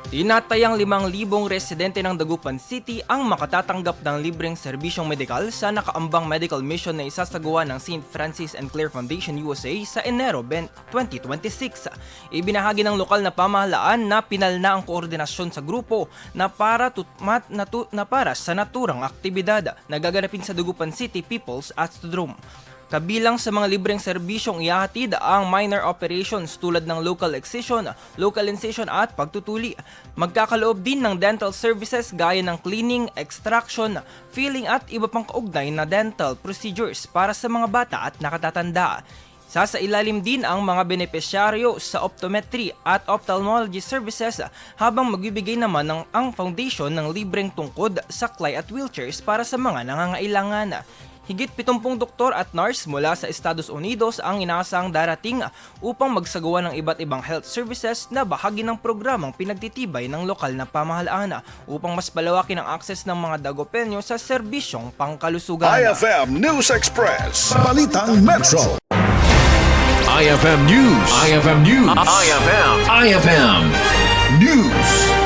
Tinatayang 5,000 residente ng Dagupan City ang makatatanggap ng libreng serbisyong medikal sa nakaambang medical mission na isasagawa ng St. Francis and Clare Foundation USA sa Enero 2026. Ibinahagi ng lokal na pamahalaan na pinalna ang koordinasyon sa grupo na para sa naturang aktibidad na gaganapin sa Dagupan City People's Astrodrome. Kabilang sa mga libreng serbisyong ihahatid ang minor operations tulad ng local excision, local incision at pagtutuli. Magkakaloob din ng dental services gaya ng cleaning, extraction, filling at iba pang kaugnay na dental procedures para sa mga bata at nakatatanda. Sasailalim din ang mga benepisyaryo sa optometry at ophthalmology services habang magbibigay naman ang foundation ng libreng tungkod, saklay at wheelchairs para sa mga nangangailangan. Higit 70 doktor at nurse mula sa Estados Unidos ang inaasang darating upang magsagawa ng iba't ibang health services na bahagi ng programang pinagtitibay ng lokal na pamahalaan upang mas palawakin ang akses ng mga Dagupenyo sa serbisyong pangkalusugan. IFM News Express. Balitang Metro. IFM News. IFM News. IFM News.